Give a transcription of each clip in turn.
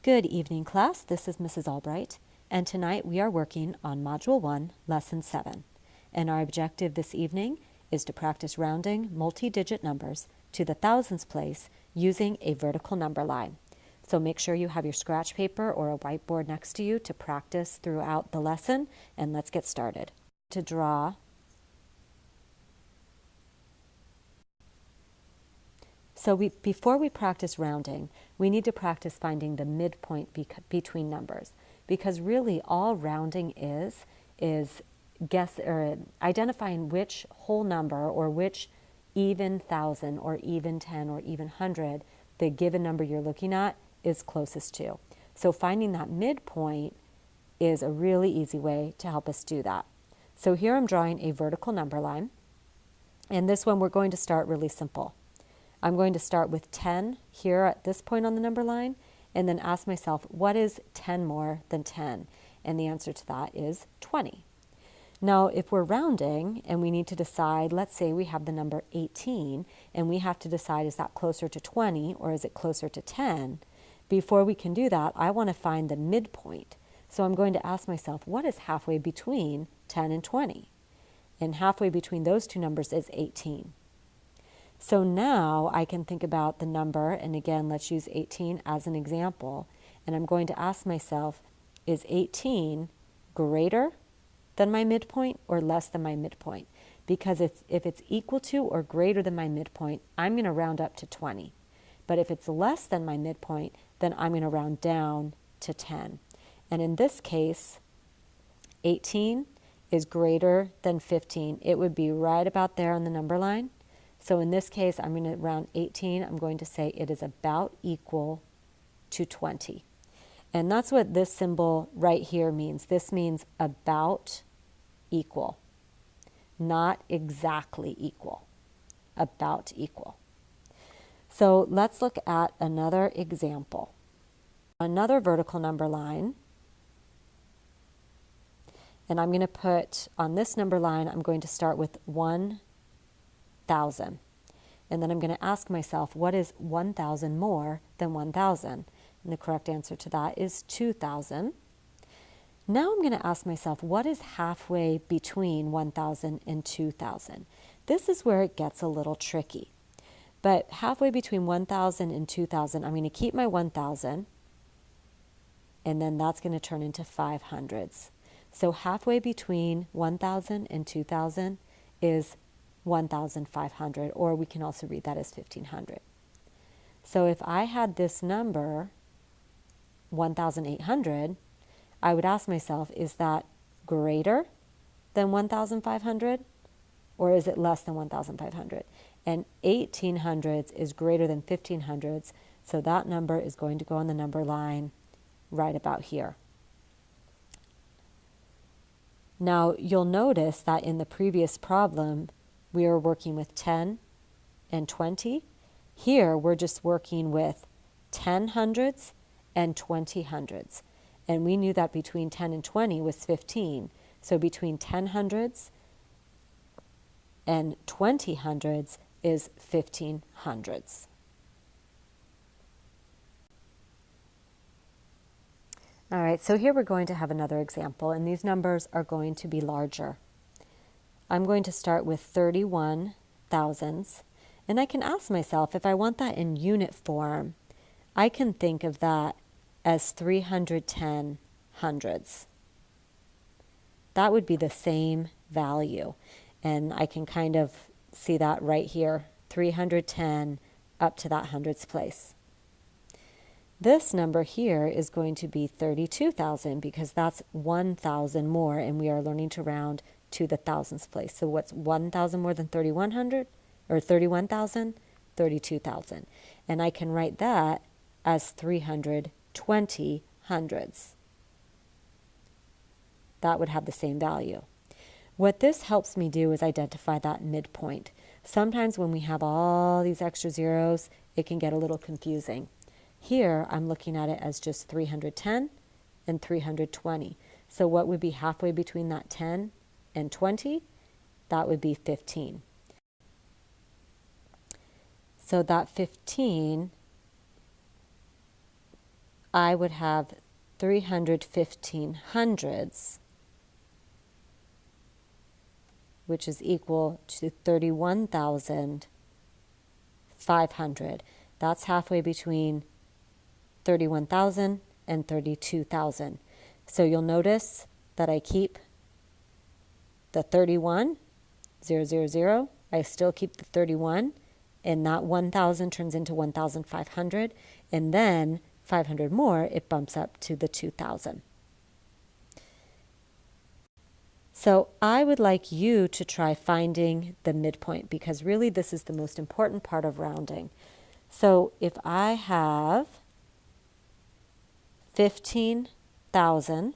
Good evening, class. This is Mrs. Albright, and tonight we are working on Module 1, Lesson 7. And our objective this evening is to practice rounding multi-digit numbers to the thousands place using a vertical number line. So make sure you have your scratch paper or a whiteboard next to you to practice throughout the lesson, and let's get started. To draw before we practice rounding, we need to practice finding the midpoint between numbers, because really all rounding is identifying which whole number or which even thousand or even 10 or even 100 the given number you're looking at is closest to. So finding that midpoint is a really easy way to help us do that. So here I'm drawing a vertical number line, and this one we're going to start really simple. I'm going to start with 10 here at this point on the number line and then ask myself, what is 10 more than 10? And the answer to that is 20. Now, if we're rounding and we need to decide, let's say we have the number 18 and we have to decide, is that closer to 20 or is it closer to 10? Before we can do that, I want to find the midpoint. So I'm going to ask myself, what is halfway between 10 and 20? And halfway between those two numbers is 18. So now I can think about the number, and again, let's use 18 as an example, and I'm going to ask myself, is 18 greater than my midpoint or less than my midpoint? Because if it's equal to or greater than my midpoint, I'm going to round up to 20. But if it's less than my midpoint, then I'm going to round down to 10. And in this case, 18 is greater than 15. It would be right about there on the number line. So in this case, I'm going to round 18. I'm going to say it is about equal to 20. And that's what this symbol right here means. This means about equal, not exactly equal, about equal. So let's look at another example. Another vertical number line. And I'm going to put on this number line, I'm going to start with 1,000. And then I'm going to ask myself, what is 1,000 more than 1,000? And the correct answer to that is 2,000. Now I'm going to ask myself, what is halfway between 1,000 and 2,000? This is where it gets a little tricky. But halfway between 1,000 and 2,000, I'm going to keep my 1,000, and then that's going to turn into 500s. So halfway between 1,000 and 2,000 is 1,500, or we can also read that as 1,500. So if I had this number, 1,800, I would ask myself, is that greater than 1,500, or is it less than 1,500? And 1,800s is greater than 1,500s, so that number is going to go on the number line right about here. Now, you'll notice that in the previous problem, we are working with 10 and 20. Here, we're just working with 10 hundreds and 20 hundreds. And we knew that between 10 and 20 was 15. So between 10 hundreds and 20 hundreds is 15 hundreds. All right, so here we're going to have another example, and these numbers are going to be larger. I'm going to start with 31 thousands, and I can ask myself, if I want that in unit form, I can think of that as 310 hundreds. That would be the same value, and I can kind of see that right here, 310 up to that hundreds place. This number here is going to be 32,000 because that's 1,000 more, and we are learning to round to the thousands place. So what's 1,000 more than 3,100 or 31,000? 32,000. And I can write that as 320 hundreds. That would have the same value. What this helps me do is identify that midpoint. Sometimes when we have all these extra zeros, it can get a little confusing. Here, I'm looking at it as just 310 and 320. So what would be halfway between that 10 and 20? That would be 15. So that 15 I would have 315 hundredths, which is equal to 31,500. That's halfway between 31,000 and 32,000. So you'll notice that I keep the 31, 000. I still keep the 31, and that 1,000 turns into 1,500. And then 500 more, it bumps up to the 2,000. So I would like you to try finding the midpoint, because really this is the most important part of rounding. So if I have 15,000,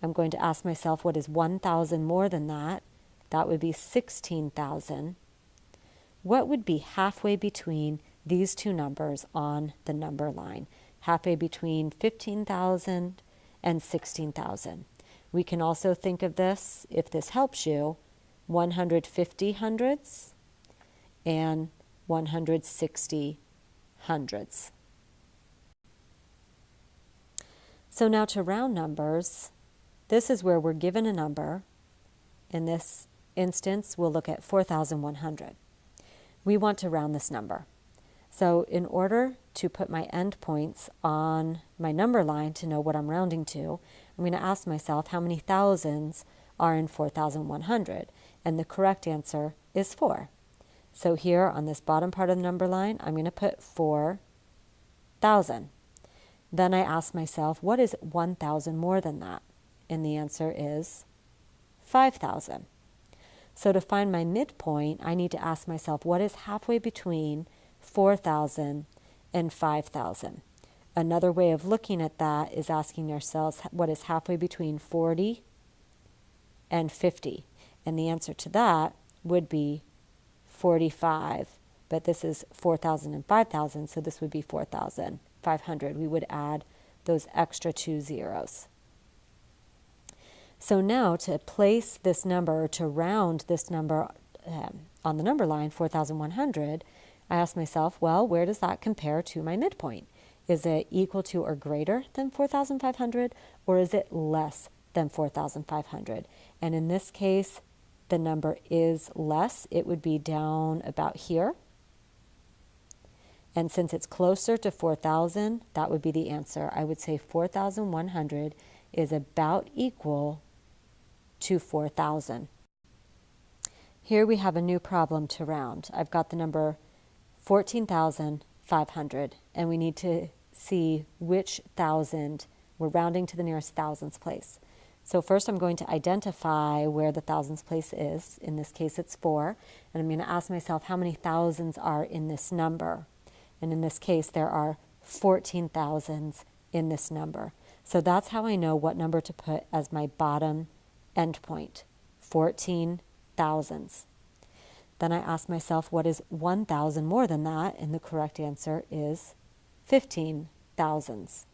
I'm going to ask myself, what is 1,000 more than that? That would be 16,000. What would be halfway between these two numbers on the number line? Halfway between 15,000 and 16,000. We can also think of this, if this helps you, 150 hundredths and 160 hundredths. So now to round numbers, this is where we're given a number. In this instance, we'll look at 4,100. We want to round this number. So in order to put my endpoints on my number line to know what I'm rounding to, I'm going to ask myself how many thousands are in 4,100. And the correct answer is 4. So here on this bottom part of the number line, I'm going to put 4,000. Then I ask myself, what is 1,000 more than that? And the answer is 5,000. So to find my midpoint, I need to ask myself, what is halfway between 4,000 and 5,000? Another way of looking at that is asking ourselves, what is halfway between 40 and 50? And the answer to that would be 45. But this is 4,000 and 5,000, so this would be 4,500. We would add those extra 2 zeros. So now to place this number, to round this number on the number line, 4,100, I ask myself, well, where does that compare to my midpoint? Is it equal to or greater than 4,500, or is it less than 4,500? And in this case, the number is less. It would be down about here. And since it's closer to 4,000, that would be the answer. I would say 4,100 is about equal to 4,000. Here we have a new problem to round. I've got the number 14,500, and we need to see which thousand we're rounding to the nearest thousands place. So first I'm going to identify where the thousands place is. In this case it's 4, and I'm going to ask myself how many thousands are in this number. And in this case there are 14 thousands in this number. So that's how I know what number to put as my bottom endpoint, 14 thousands. Then I ask myself, what is 1,000 more than that? And the correct answer is 15 thousands.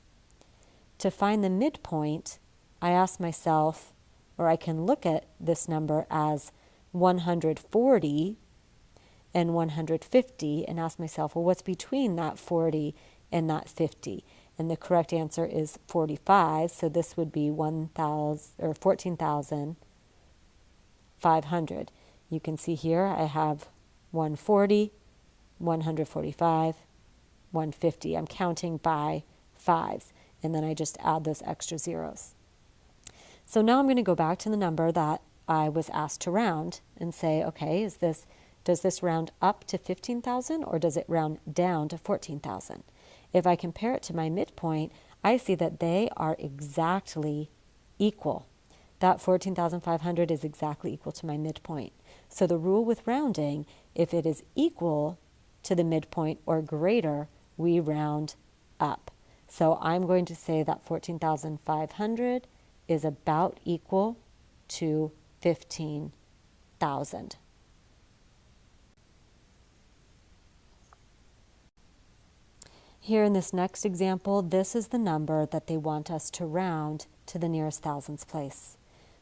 To find the midpoint, I ask myself, or I can look at this number as 140 and 150 and ask myself, well, what's between that 40 and that 50? And the correct answer is 45, so this would be 14,500. You can see here I have 140, 145, 150. I'm counting by fives, and then I just add those extra zeros. So now I'm going to go back to the number that I was asked to round and say, okay, does this round up to 15,000 or does it round down to 14,000? If I compare it to my midpoint, I see that they are exactly equal. That 14,500 is exactly equal to my midpoint. So the rule with rounding, if it is equal to the midpoint or greater, we round up. So I'm going to say that 14,500 is about equal to 15,000. Here in this next example, this is the number that they want us to round to the nearest thousands place.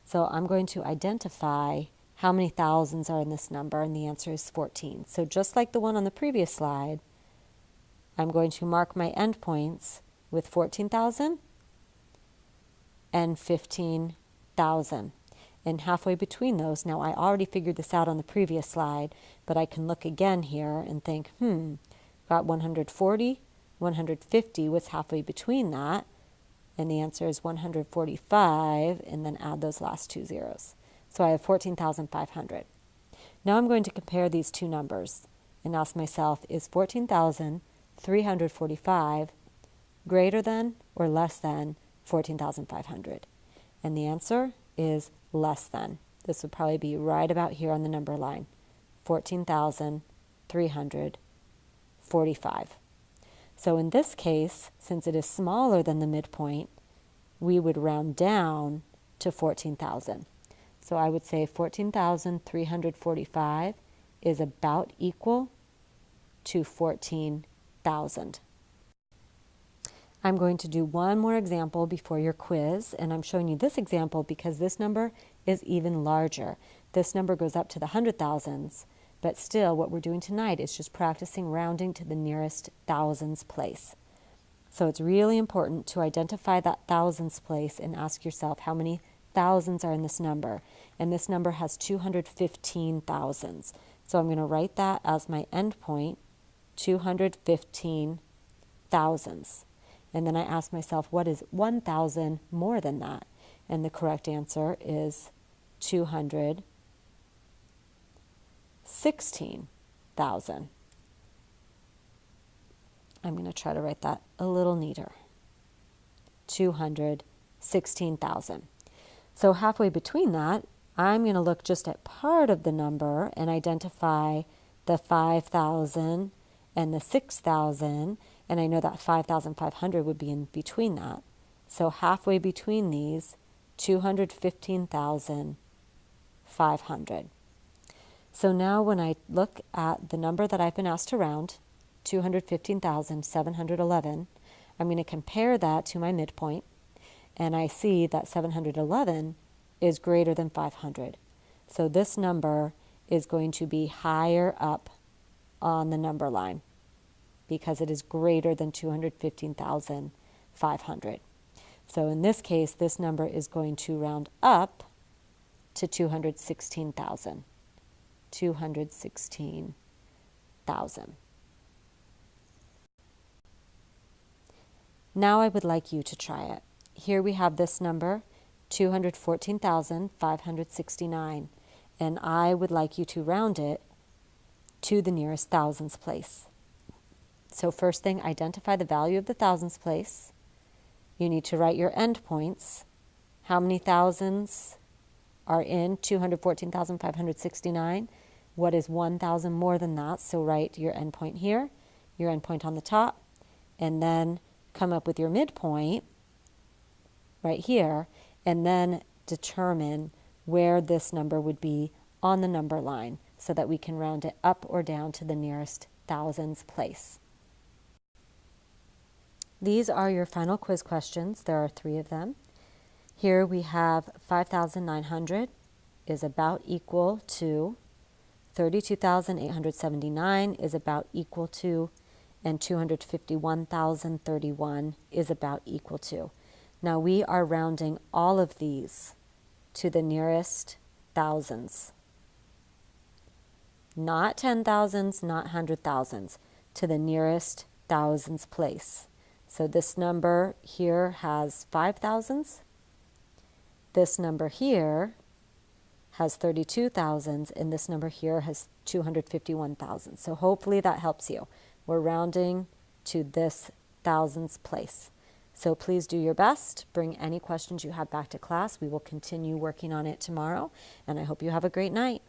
So I'm going to identify how many thousands are in this number, and the answer is 14. So just like the one on the previous slide, I'm going to mark my endpoints with 14,000 and 15,000. And halfway between those, now I already figured this out on the previous slide, but I can look again here and think, got 140, 150, what's halfway between that? And the answer is 145, and then add those last two zeros. So I have 14,500. Now I'm going to compare these two numbers and ask myself, is 14,345 greater than or less than 14,500? And the answer is less than. This would probably be right about here on the number line, 14,345. So in this case, since it is smaller than the midpoint, we would round down to 14,000. So I would say 14,345 is about equal to 14,000. I'm going to do one more example before your quiz, and I'm showing you this example because this number is even larger. This number goes up to the 100,000s, but still what we're doing tonight is just practicing rounding to the nearest thousands place. So it's really important to identify that thousands place and ask yourself how many thousands are in this number. And this number has 215 thousands. So I'm going to write that as my endpoint, 215 thousands. And then I ask myself, what is 1,000 more than that? And the correct answer is 216,000. I'm going to try to write that a little neater. 216,000. So halfway between that, I'm going to look just at part of the number and identify the 5,000 and the 6,000, and I know that 5,500 would be in between that. So halfway between these, 215,500. So now when I look at the number that I've been asked to round, 215,711, I'm going to compare that to my midpoint, and I see that 711 is greater than 500. So this number is going to be higher up on the number line because it is greater than 215,500. So in this case, this number is going to round up to 216,000. 216,000. Now I would like you to try it. Here we have this number, 214,569, and I would like you to round it to the nearest thousands place. So first thing, identify the value of the thousands place. You need to write your endpoints. How many thousands are in 214,569? What is 1,000 more than that? So write your endpoint here, your endpoint on the top, and then come up with your midpoint right here, and then determine where this number would be on the number line so that we can round it up or down to the nearest thousands place. These are your final quiz questions. There are 3 of them. Here we have 5,900 is about equal to 32,879 is about equal to, and 251,031 is about equal to. Now we are rounding all of these to the nearest thousands. Not 10,000s, not 100,000s, to the nearest thousands place. So this number here has 5,000s. This number here has 32,000s, and this number here has 251,000. So hopefully that helps you. We're rounding to this thousands place. So please do your best. Bring any questions you have back to class. We will continue working on it tomorrow, and I hope you have a great night.